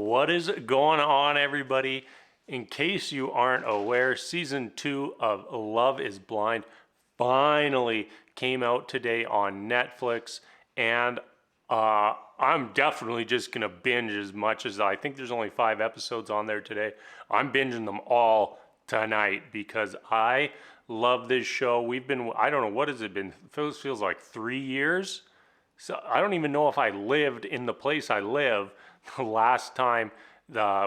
What is going on, everybody? In case you aren't aware, season 2 of Love is Blind finally came out today on Netflix, and I'm definitely just gonna binge as much as I think there's only 5 episodes on there today. I'm binging them all tonight because I love this show. I don't know, what has it been? Feels like 3 years. So I don't even know if I lived in the place I live the last time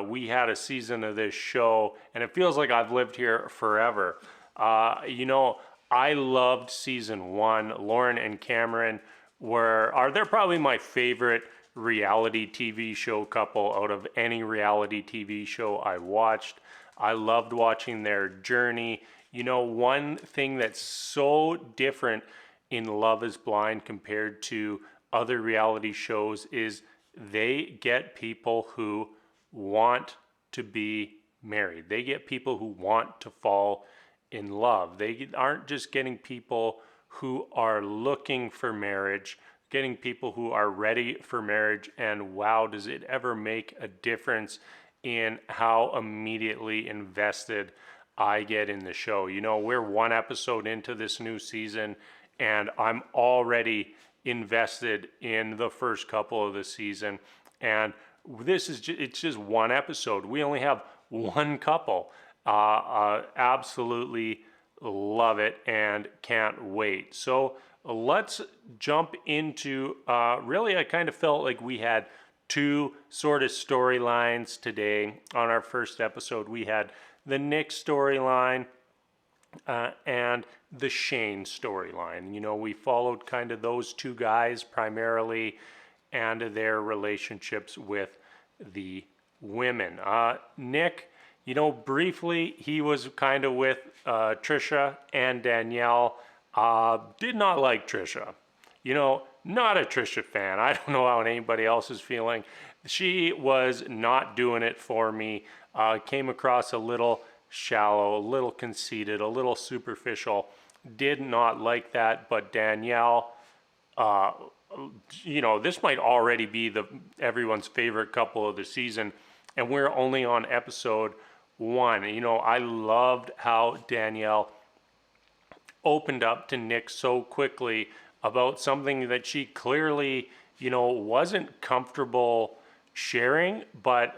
we had a season of this show, and it feels like I've lived here forever. I loved season 1. Lauren and Cameron they're probably my favorite reality TV show couple out of any reality TV show I watched. I loved watching their journey. One thing that's so different in Love is Blind compared to other reality shows is they get people who want to be married. They get people who want to fall in love. They aren't just getting people who are looking for marriage, getting people who are ready for marriage, and wow, does it ever make a difference in how immediately invested I get in the show. We're 1 episode into this new season, and I'm already invested in the first couple of the season. And it's just 1 episode. We only have one couple. Absolutely love it and can't wait. So let's jump into, really, I kind of felt like we had two sort of storylines today. On our first episode, we had the Nick storyline and the Shane storyline. We followed kind of those two guys primarily and their relationships with the women. Nick, briefly, he was kind of with Trisha and Danielle. Did not like Trisha. Not a Trisha fan. I don't know how anybody else is feeling. She was not doing it for me. Came across a little shallow, a little conceited, a little superficial. Did not like that. But Danielle, this might already be everyone's favorite couple of the season, and we're only on episode 1. I loved how Danielle opened up to Nick so quickly about something that she clearly, wasn't comfortable sharing, but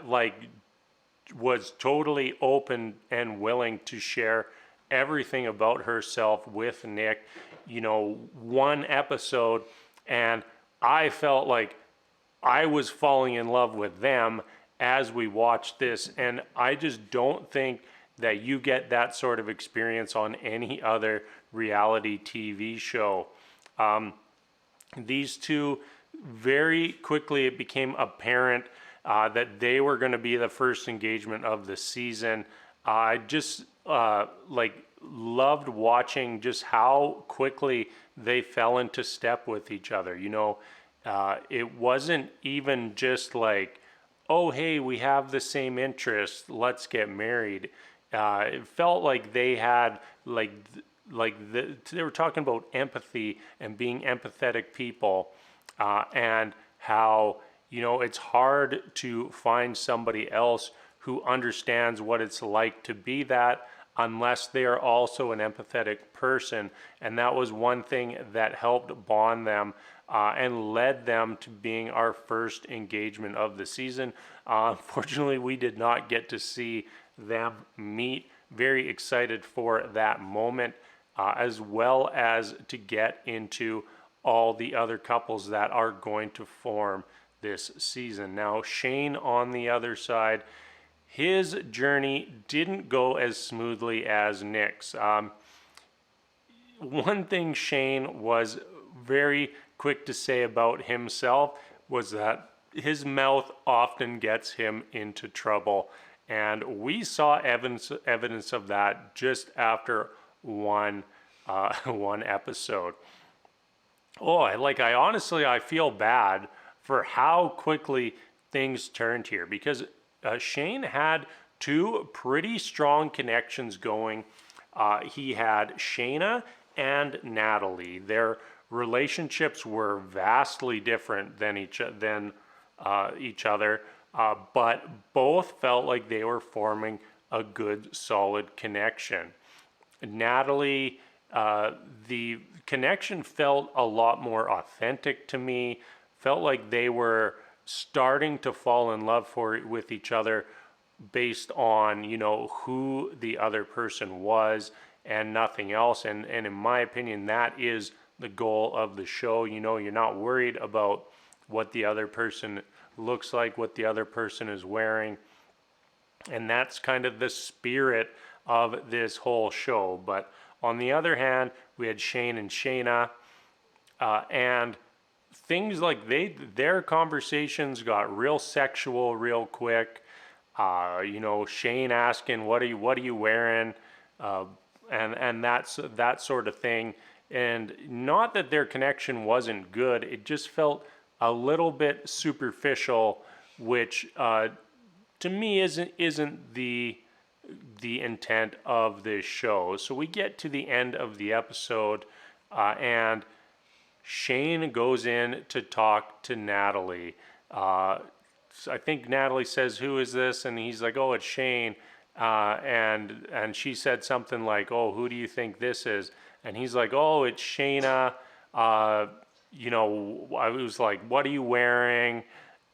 was totally open and willing to share everything about herself with Nick. 1 episode, and I felt like I was falling in love with them as we watched this, and I just don't think that you get that sort of experience on any other reality TV show. These two, very quickly it became apparent that they were going to be the first engagement of the season. I just loved watching just how quickly they fell into step with each other. It wasn't even just like, oh, hey, we have the same interests, let's get married. It felt like they had they were talking about empathy and being empathetic people, and how it's hard to find somebody else who understands what it's like to be that unless they are also an empathetic person. And that was one thing that helped bond them and led them to being our first engagement of the season. Unfortunately, we did not get to see them meet. Very excited for that moment, as well as to get into all the other couples that are going to form this season. Now, Shane on the other side, his journey didn't go as smoothly as Nick's. One thing Shane was very quick to say about himself was that his mouth often gets him into trouble. And we saw evidence of that just after one episode. I feel bad for how quickly things turned here, because Shane had 2 pretty strong connections going. He had Shayna and Natalie. Their relationships were vastly different than each other. but both felt like they were forming a good, solid connection. Natalie, the connection felt a lot more authentic to me. Felt like they were starting to fall in love with each other based on, who the other person was and nothing else. And in my opinion, that is the goal of the show. You're not worried about what the other person looks like, what the other person is wearing. And that's kind of the spirit of this whole show. But on the other hand, we had Shane and Shayna, and things like their conversations got real sexual real quick. Shane asking, what are you wearing? And that's that sort of thing. And not that their connection wasn't good, it just felt a little bit superficial, which to me isn't the intent of this show. So we get to the end of the episode, and Shane goes in to talk to Natalie. I think Natalie says, "Who is this?" And he's like, "Oh, it's Shane." And she said something like, "Oh, who do you think this is?" And he's like, "Oh, it's Shayna." I was like, "What are you wearing?"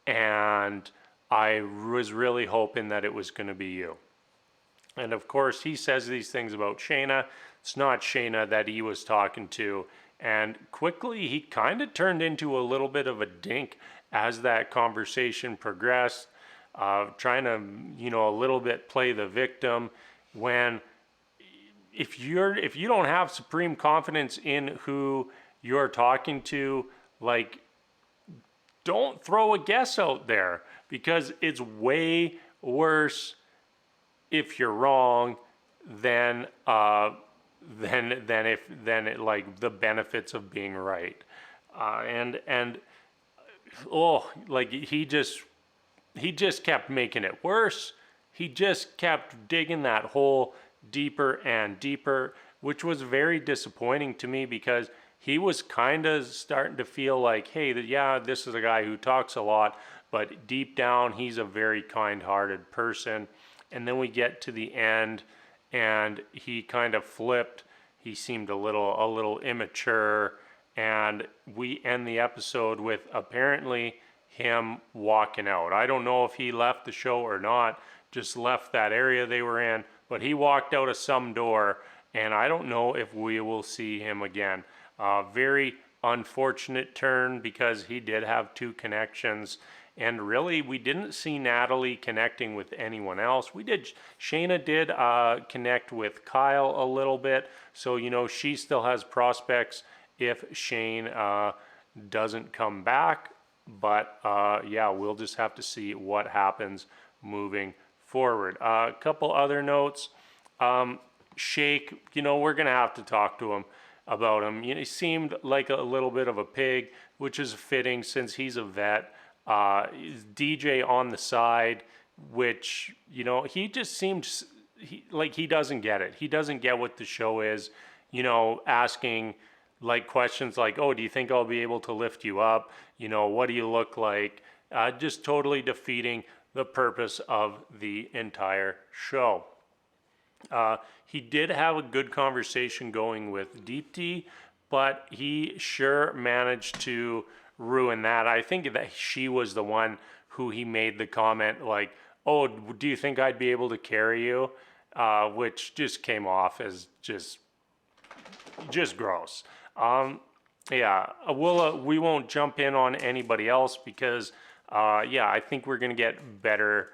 And I was really hoping that it was going to be you. And of course, he says these things about Shayna. It's not Shayna that he was talking to. And quickly, he kind of turned into a little bit of a dink as that conversation progressed, trying to, a little bit play the victim. When if you don't have supreme confidence in who you're talking to, like, don't throw a guess out there, because it's way worse if you're wrong than like the benefits of being right. Like he just kept making it worse. He just kept digging that hole deeper and deeper, which was very disappointing to me, because he was kind of starting to feel like, hey, this is a guy who talks a lot, but deep down, he's a very kind-hearted person. And then we get to the end, and he kind of flipped. He seemed a little immature, and we end the episode with apparently him walking out. I don't know if he left the show or not, just left that area they were in, but he walked out of some door, and I don't know if we will see him again. Very unfortunate turn, because he did have two connections, and really we didn't see Natalie connecting with anyone else. Shayna did connect with Kyle a little bit, so she still has prospects if Shane doesn't come back. But we'll just have to see what happens moving forward. A couple other notes. Shake, we're going to have to talk to him about him. He seemed like a little bit of a pig, which is fitting since he's a vet. DJ on the side, which, he just seemed like he doesn't get it. He doesn't get what the show is, asking like questions like, "Oh, do you think I'll be able to lift you up? What do you look like?" Just totally defeating the purpose of the entire show. He did have a good conversation going with Deepti, but he sure managed to ruin that. I think that she was the one who he made the comment like, "Oh, do you think I'd be able to carry you?" Which just came off as just gross. We won't jump in on anybody else, because I think we're gonna get better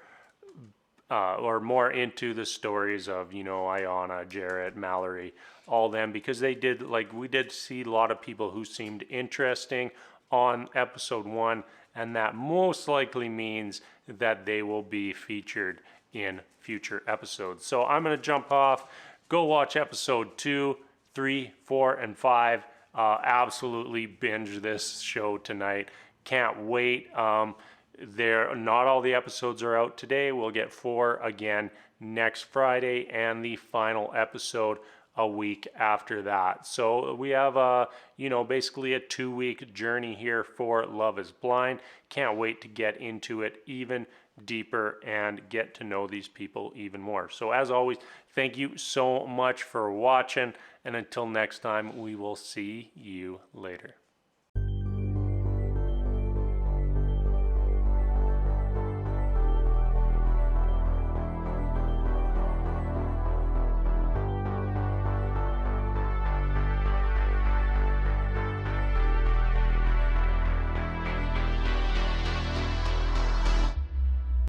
or more into the stories of Ayana, Jarrett, Mallory, all them, because we did see a lot of people who seemed interesting on episode 1, and that most likely means that they will be featured in future episodes. So I'm going to jump off, go watch episode 2, 3, 4, and 5. Absolutely binge this show tonight. Can't wait. Not all the episodes are out today. We'll get 4 again next Friday, and the final episode a week after that. So we have basically a 2-week journey here for Love is Blind. Can't wait to get into it even deeper and get to know these people even more. So as always, thank you so much for watching, and until next time, we will see you later.